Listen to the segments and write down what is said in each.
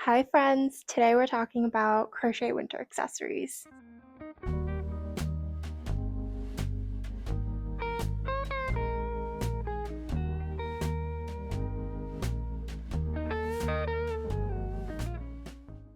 Hi friends, today we're talking about crochet winter accessories.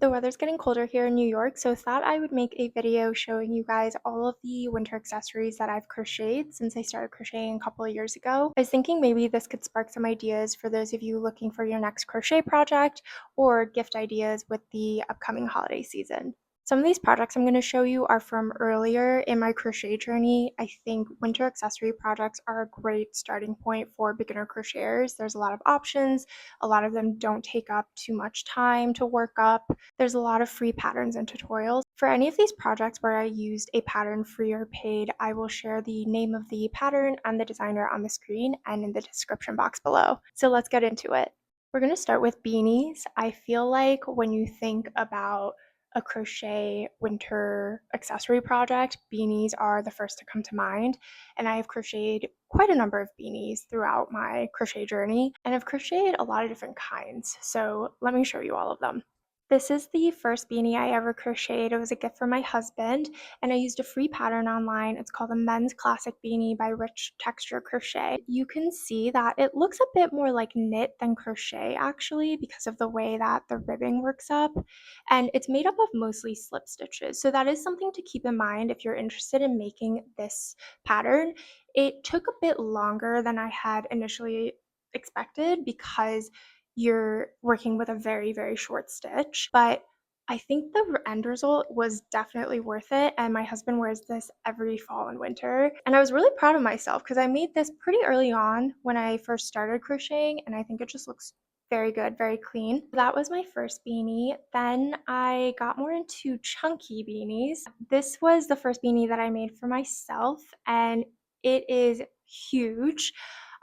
The weather's getting colder here in New York, so I thought I would make a video showing you guys all of the winter accessories that I've crocheted since I started crocheting a couple of years ago. I was thinking maybe this could spark some ideas for those of you looking for your next crochet project or gift ideas with the upcoming holiday season. Some of these projects I'm going to show you are from earlier in my crochet journey. I think winter accessory projects are a great starting point for beginner crocheters. There's a lot of options. A lot of them don't take up too much time to work up. There's a lot of free patterns and tutorials. For any of these projects where I used a pattern free or paid, I will share the name of the pattern and the designer on the screen and in the description box below. So let's get into it. We're going to start with beanies. I feel like when you think about a crochet winter accessory project, beanies are the first to come to mind. And I have crocheted quite a number of beanies throughout my crochet journey, and I've crocheted a lot of different kinds. So let me show you all of them. This is the first beanie I ever crocheted. It was a gift from my husband, and I used a free pattern online. It's called a Men's Classic Beanie by Rich Textures Crochet. You can see that it looks a bit more like knit than crochet actually because of the way that the ribbing works up, and it's made up of mostly slip stitches. So that is something to keep in mind if you're interested in making this pattern. It took a bit longer than I had initially expected because you're working with a very, very short stitch, but I think the end result was definitely worth it, and my husband wears this every fall and winter, and I was really proud of myself because I made this pretty early on when I first started crocheting, and I think it just looks very good, very clean. That was my first beanie. Then I got more into chunky beanies. This was the first beanie that I made for myself, and it is huge.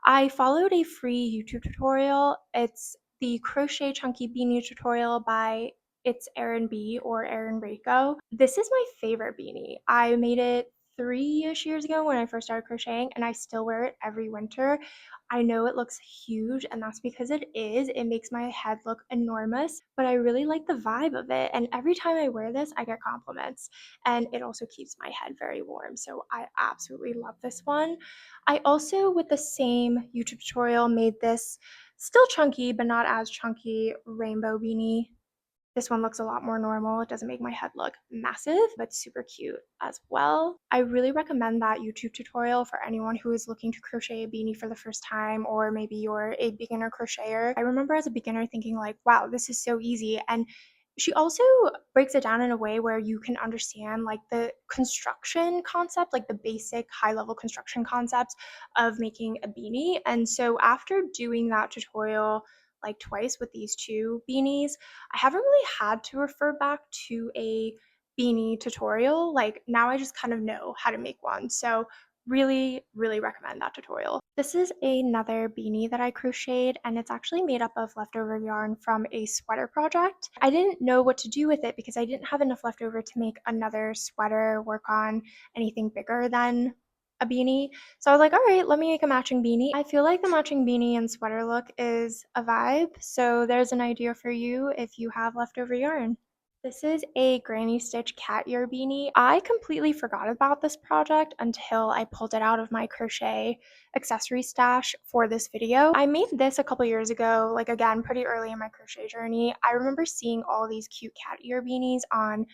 I followed a free YouTube tutorial. It's the Crochet Chunky Beanie tutorial by It's Erin B or Erin Reiko. This is my favorite beanie. I made it 3-ish years ago when I first started crocheting, and I still wear it every winter. I know it looks huge, and that's because it is. It makes my head look enormous, but I really like the vibe of it. And every time I wear this, I get compliments, and it also keeps my head very warm. So I absolutely love this one. I also, with the same YouTube tutorial, made this still chunky, but not as chunky rainbow beanie. This one looks a lot more normal. It doesn't make my head look massive, but super cute as well. I really recommend that YouTube tutorial for anyone who is looking to crochet a beanie for the first time, or maybe you're a beginner crocheter. I remember as a beginner thinking like, wow, this is so easy. And she also breaks it down in a way where you can understand like the construction concept, like the basic high level construction concepts of making a beanie. And so after doing that tutorial like twice with these two beanies, I haven't really had to refer back to a beanie tutorial. Like now I just kind of know how to make one. So really, really recommend that tutorial. This is another beanie that I crocheted, and it's actually made up of leftover yarn from a sweater project. I didn't know what to do with it because I didn't have enough leftover to make another sweater work on anything bigger than a beanie. So I was like, all right, let me make a matching beanie. I feel like the matching beanie and sweater look is a vibe. So there's an idea for you if you have leftover yarn. This is a granny stitch cat ear beanie. I completely forgot about this project until I pulled it out of my crochet accessory stash for this video. I made this a couple years ago, like again, pretty early in my crochet journey. I remember seeing all these cute cat ear beanies on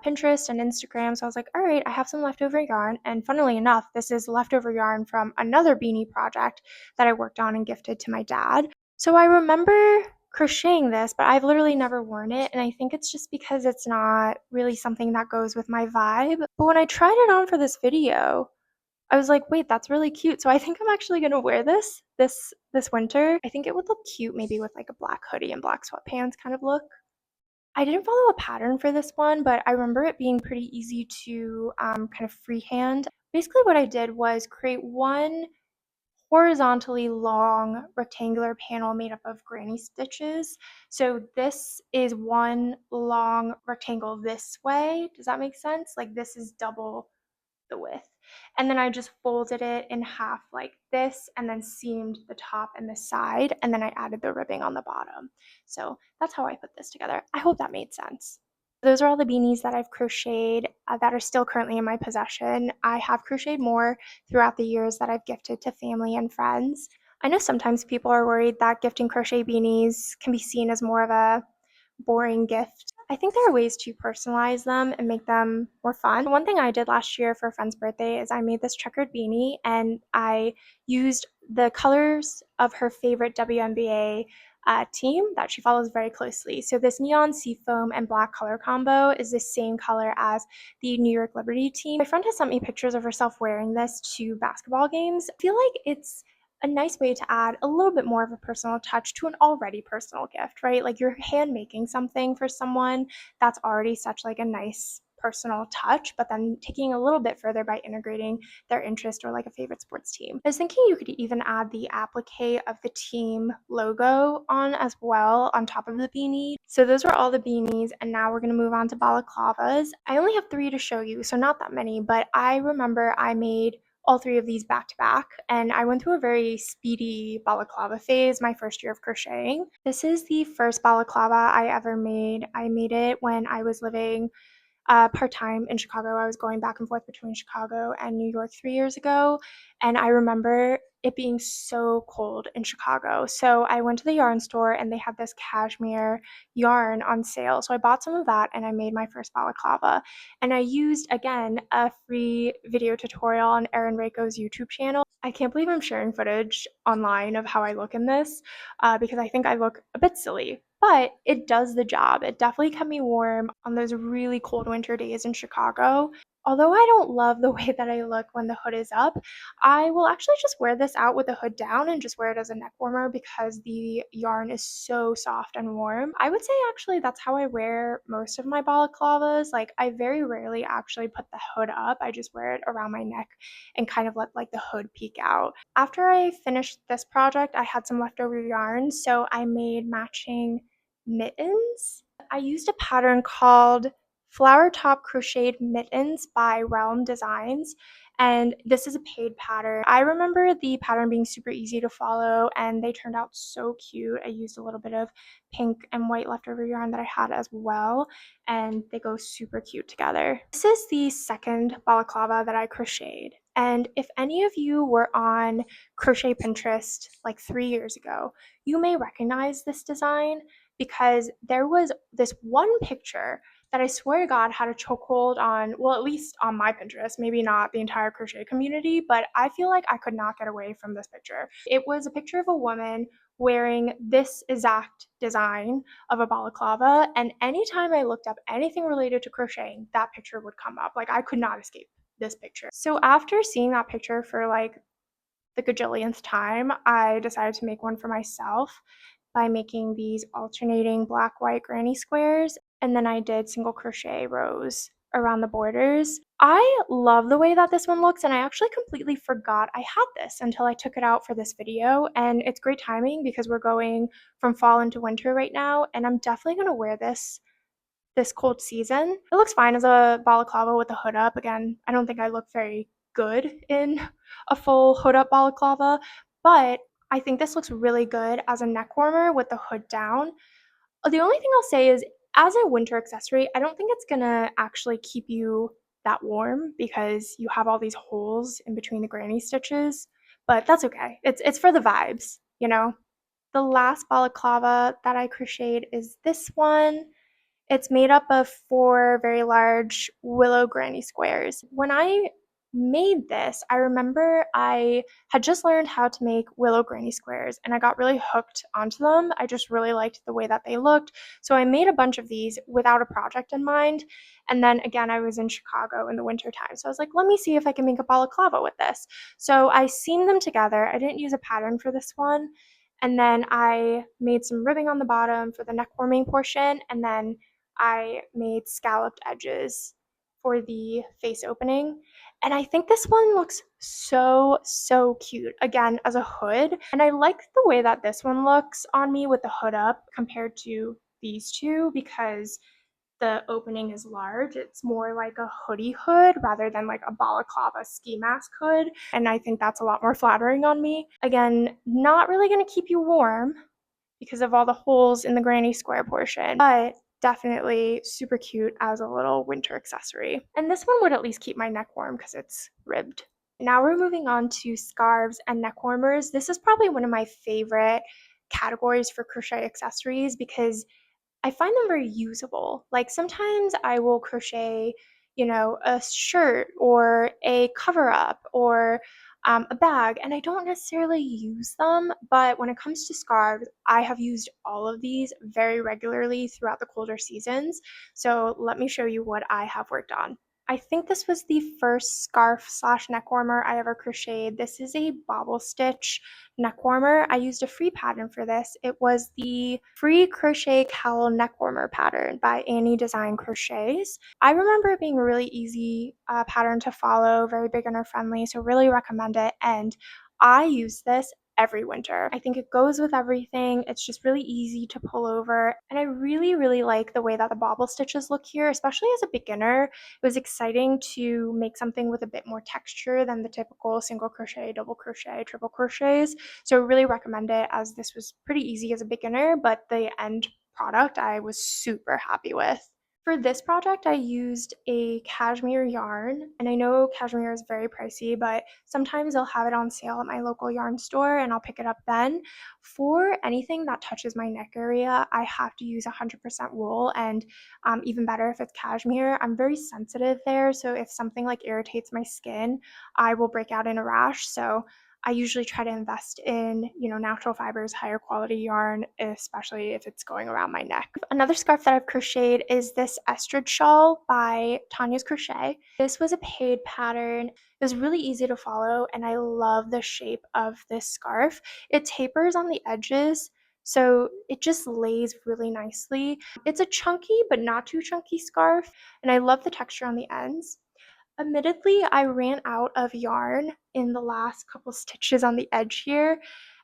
Pinterest and Instagram. So I was like, all right, I have some leftover yarn. And funnily enough, this is leftover yarn from another beanie project that I worked on and gifted to my dad. So I remember crocheting this, but I've literally never worn it, and I think it's just because it's not really something that goes with my vibe. But when I tried it on for this video, I was like, wait, that's really cute. So I think I'm actually gonna wear this winter. I think it would look cute maybe with like a black hoodie and black sweatpants kind of look. I didn't follow a pattern for this one, but I remember it being pretty easy to kind of freehand. Basically what I did was create one horizontally long rectangular panel made up of granny stitches. So this is one long rectangle this way. Does that make sense? Like this is double the width. and then I just folded it in half like this and then seamed the top and the side, and then I added the ribbing on the bottom. So that's how I put this together. I hope that made sense. Those are all the beanies that I've crocheted that are still currently in my possession. I have crocheted more throughout the years that I've gifted to family and friends. I know sometimes people are worried that gifting crochet beanies can be seen as more of a boring gift. I think there are ways to personalize them and make them more fun. One thing I did last year for a friend's birthday is I made this checkered beanie and I used the colors of her favorite WNBA team that she follows very closely. So this neon seafoam and black color combo is the same color as the New York Liberty team. My friend has sent me pictures of herself wearing this to basketball games. I feel like it's a nice way to add a little bit more of a personal touch to an already personal gift, right? Like you're hand making something for someone that's already such like a nice personal touch, but then taking a little bit further by integrating their interest or like a favorite sports team. I was thinking you could even add the applique of the team logo on as well on top of the beanie. So those were all the beanies, and now we're going to move on to balaclavas. I only have 3 to show you, so not that many, but I remember I made all 3 of these back to back, and I went through a very speedy balaclava phase my first year of crocheting. This is the first balaclava I ever made. I made it when I was living part-time in Chicago. I was going back and forth between Chicago and New York 3 years ago, and I remember it being so cold in Chicago. So I went to the yarn store and they had this cashmere yarn on sale. So I bought some of that and I made my first balaclava. And I used, again, a free video tutorial on Erin YouTube channel. I can't believe I'm sharing footage online of how I look in this because I think I look a bit silly, but it does the job. It definitely kept me warm on those really cold winter days in Chicago. Although I don't love the way that I look when the hood is up, I will actually just wear this out with the hood down and just wear it as a neck warmer because the yarn is so soft and warm. I would say actually that's how I wear most of my balaclavas. Like I very rarely actually put the hood up. I just wear it around my neck and kind of let like the hood peek out. After I finished this project, I had some leftover yarn, so I made matching mittens. I used a pattern called Flower Top Crocheted Mittens by Realm Designs, and this is a paid pattern. I remember the pattern being super easy to follow and they turned out so cute. I used a little bit of pink and white leftover yarn that I had as well, and they go super cute together. This is the second balaclava that I crocheted, and if any of you were on Crochet Pinterest like 3 years ago, you may recognize this design because there was this one picture that I swear to God had a chokehold on, well, at least on my Pinterest, maybe not the entire crochet community, but I feel like I could not get away from this picture. It was a picture of a woman wearing this exact design of a balaclava, and anytime I looked up anything related to crocheting, that picture would come up. Like I could not escape this picture. So after seeing that picture for like the gajillionth time, I decided to make one for myself by making these alternating black-white granny squares, and then I did single crochet rows around the borders. I love the way that this one looks, and I actually completely forgot I had this until I took it out for this video, and it's great timing because we're going from fall into winter right now, and I'm definitely going to wear this cold season. It looks fine as a balaclava with the hood up. Again, I don't think I look very good in a full hood up balaclava, but I think this looks really good as a neck warmer with the hood down. The only thing I'll say is as a winter accessory, I don't think it's gonna actually keep you that warm because you have all these holes in between the granny stitches, but that's okay. It's for the vibes, you know? The last balaclava that I crocheted is this one. It's made up of 4 very large willow granny squares. When I made this, I remember I had just learned how to make willow granny squares and I got really hooked onto them. I just really liked the way that they looked. So I made a bunch of these without a project in mind. And then again, I was in Chicago in the winter time. So I was like, let me see if I can make a balaclava with this. So I seamed them together. I didn't use a pattern for this one. And then I made some ribbing on the bottom for the neck warming portion. And then I made scalloped edges for the face opening. And I think this one looks so cute, again, as a hood. And I like the way that this one looks on me with the hood up compared to these two because the opening is large. It's more like a hoodie hood rather than like a balaclava ski mask hood. And I think that's a lot more flattering on me. Again, not really going to keep you warm because of all the holes in the granny square portion, but definitely super cute as a little winter accessory. And this one would at least keep my neck warm because it's ribbed. Now we're moving on to scarves and neck warmers. This is probably one of my favorite categories for crochet accessories because I find them very usable. Like sometimes I will crochet, a shirt or a cover up or a bag, and I don't necessarily use them. But when it comes to scarves, I have used all of these very regularly throughout the colder seasons. So let me show you what I have worked on. I think this was the first scarf slash neck warmer I ever crocheted. This is a bobble stitch neck warmer. I used a free pattern for this. It was the free crochet cowl neck warmer pattern by Annie Design Crochets. I remember it being a really easy pattern to follow, very beginner friendly, so really recommend it. And I use this every winter. I think it goes with everything. It's just really easy to pull over. And I really, really like the way that the bobble stitches look here, especially as a beginner. It was exciting to make something with a bit more texture than the typical single crochet, double crochet, triple crochets. So I really recommend it as this was pretty easy as a beginner, but the end product I was super happy with. For this project, I used a cashmere yarn, and I know cashmere is very pricey, but sometimes they'll have it on sale at my local yarn store and I'll pick it up then. For anything that touches my neck area, I have to use 100% wool, and even better if it's cashmere. I'm very sensitive there, so if something like irritates my skin, I will break out in a rash. So I usually try to invest in, natural fibers, higher quality yarn, especially if it's going around my neck. Another scarf that I've crocheted is this estrid shawl by Tanja's Crochet. This was a paid pattern. It was really easy to follow, and I love the shape of this scarf. It tapers on the edges, so it just lays really nicely. It's a chunky but not too chunky scarf, and I love the texture on the ends. Admittedly, I ran out of yarn in the last couple stitches on the edge here,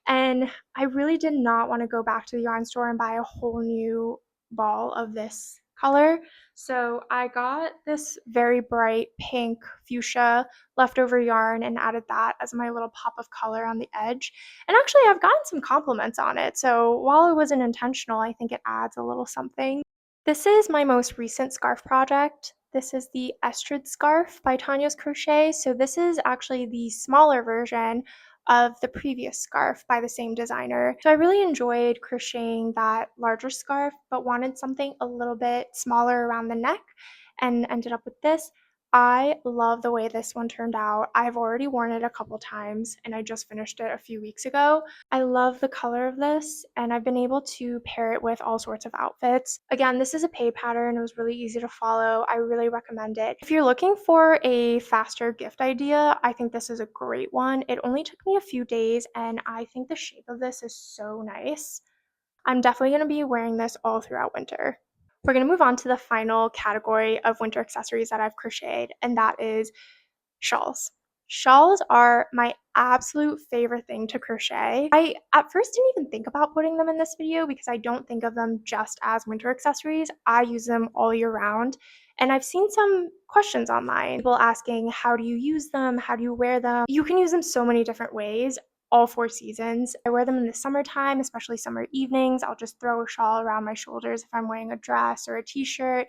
and I really did not want to go back to the yarn store and buy a whole new ball of this color. So I got this very bright pink fuchsia leftover yarn and added that as my little pop of color on the edge. And actually, I've gotten some compliments on it. So while it wasn't intentional, I think it adds a little something. This is my most recent scarf project. This is the Estrid scarf by Tanja's Crochet. So this is actually the smaller version of the previous scarf by the same designer. So I really enjoyed crocheting that larger scarf, but wanted something a little bit smaller around the neck and ended up with this. I love the way this one turned out. I've already worn it a couple times and I just finished it a few weeks ago. I love the color of this, and I've been able to pair it with all sorts of outfits. Again, this is a paid pattern. It was really easy to follow. I really recommend it. If you're looking for a faster gift idea, I think this is a great one. It only took me a few days, and I think the shape of this is so nice. I'm definitely going to be wearing this all throughout winter. We're going to move on to the final category of winter accessories that I've crocheted, and that is shawls. Shawls are my absolute favorite thing to crochet. I at first didn't even think about putting them in this video because I don't think of them just as winter accessories. I use them all year round. And I've seen some questions online, people asking, how do you use them? How do you wear them? You can use them so many different ways, all 4 seasons. I wear them in the summertime, especially summer evenings. I'll just throw a shawl around my shoulders if I'm wearing a dress or a t-shirt.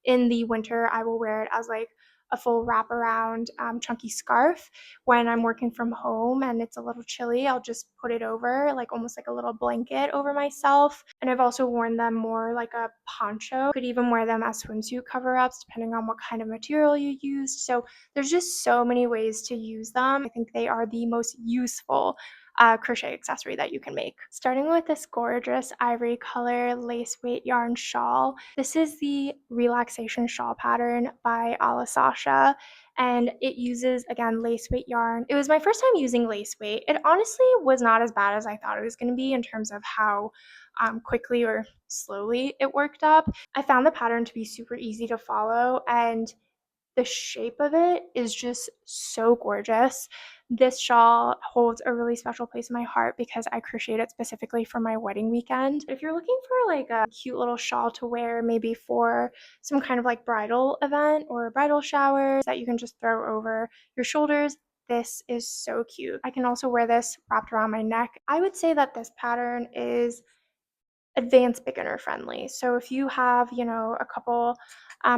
In the winter, I will wear it as like a full wraparound chunky scarf. When I'm working from home and it's a little chilly, I'll just put it over, like almost like a little blanket over myself. And I've also worn them more like a poncho. Could even wear them as swimsuit cover-ups depending on what kind of material you used. So there's just so many ways to use them. I think they are the most useful crochet accessory that you can make. Starting with this gorgeous ivory color lace weight yarn shawl. This is the relaxation shawl pattern by A la Sascha, and it uses, again, lace weight yarn. It was my first time using lace weight. It honestly was not as bad as I thought it was going to be in terms of how quickly or slowly it worked up. I found the pattern to be super easy to follow, and the shape of it is just so gorgeous. This shawl holds a really special place in my heart because I crocheted it specifically for my wedding weekend. If you're looking for like a cute little shawl to wear, maybe for some kind of like bridal event or bridal shower that you can just throw over your shoulders, this is so cute. I can also wear this wrapped around my neck. I would say that this pattern is advanced beginner friendly. So if you have, a couple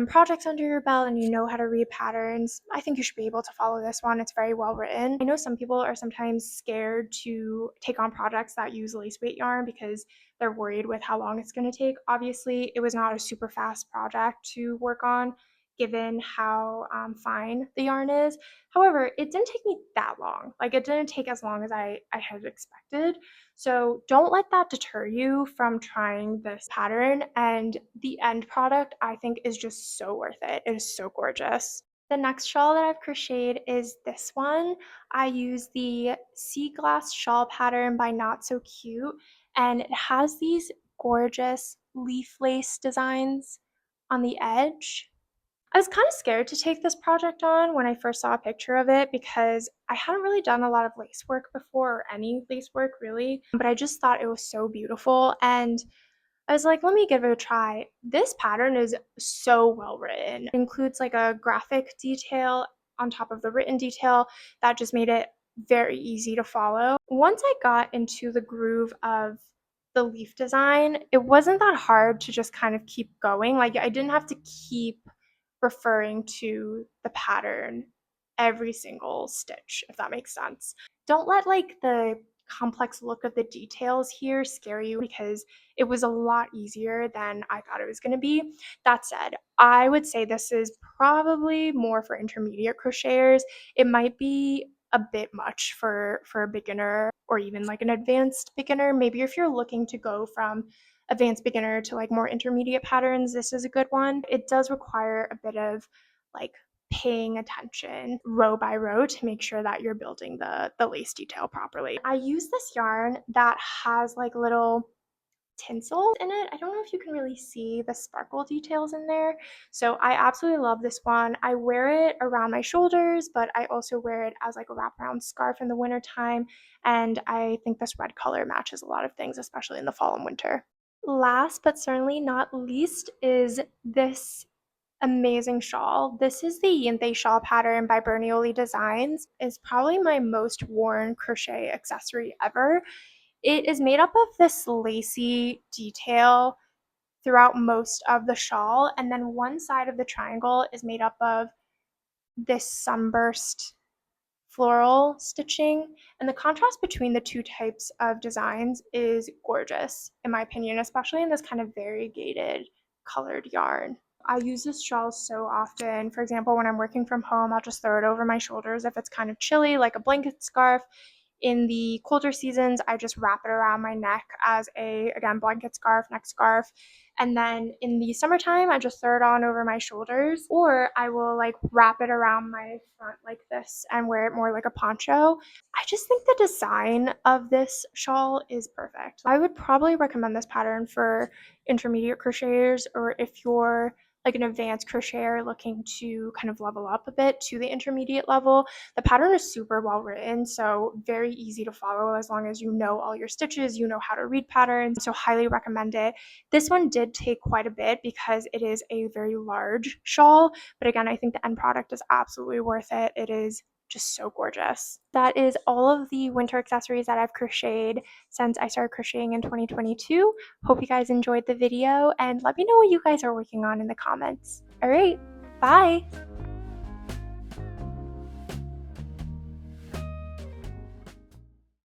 projects under your belt and you know how to read patterns, I think you should be able to follow this one. It's very well written. I know some people are sometimes scared to take on projects that use lace weight yarn because they're worried with how long it's going to take. Obviously, it was not a super fast project to work on given how fine the yarn is. However, it didn't take me that long. Like, it didn't take as long as I had expected. So don't let that deter you from trying this pattern. And the end product, I think, is just so worth it. It is so gorgeous. The next shawl that I've crocheted is this one. I use the Seaglass shawl pattern by Knotsewcute, and it has these gorgeous leaf lace designs on the edge. I was kind of scared to take this project on when I first saw a picture of it because I hadn't really done a lot of lace work before, or any lace work really, but I just thought it was so beautiful and I was like, let me give it a try. This pattern is so well written. It includes like a graphic detail on top of the written detail that just made it very easy to follow. Once I got into the groove of the leaf design, it wasn't that hard to just kind of keep going. Like, I didn't have to keep referring to the pattern every single stitch, if that makes sense. Don't let like the complex look of the details here scare you because it was a lot easier than I thought it was going to be. That said, I would say this is probably more for intermediate crocheters. It might be a bit much for a beginner or even like an advanced beginner. Maybe if you're looking to go from advanced beginner to like more intermediate patterns, this is a good one. It does require a bit of like paying attention row by row to make sure that you're building the lace detail properly. I use this yarn that has like little tinsel in it. I don't know if you can really see the sparkle details in there. So I absolutely love this one. I wear it around my shoulders, but I also wear it as like a wraparound scarf in the wintertime. And I think this red color matches a lot of things, especially in the fall and winter. Last but certainly not least is this amazing shawl. This is the yinthe shawl pattern by Berniolie Designs. It's probably my most worn crochet accessory ever. It is made up of this lacy detail throughout most of the shawl, and then one side of the triangle is made up of this sunburst floral stitching, and the contrast between the two types of designs is gorgeous, in my opinion, especially in this kind of variegated colored yarn. I use this shawl so often. For example, when I'm working from home, I'll just throw it over my shoulders if it's kind of chilly, like a blanket scarf. In the colder seasons, I just wrap it around my neck as a, again, blanket scarf, neck scarf. And then in the summertime, I just throw it on over my shoulders, or I will like wrap it around my front like this and wear it more like a poncho. I just think the design of this shawl is perfect. I would probably recommend this pattern for intermediate crocheters, or if you're like an advanced crocheter looking to kind of level up a bit to the intermediate level. The pattern is super well written, so very easy to follow as long as you know all your stitches, you know how to read patterns, so highly recommend it. This one did take quite a bit because it is a very large shawl, but again, I think the end product is absolutely worth it. It is just so gorgeous. That is all of the winter accessories that I've crocheted since I started crocheting in 2022. Hope you guys enjoyed the video and let me know what you guys are working on in the comments. All right, bye!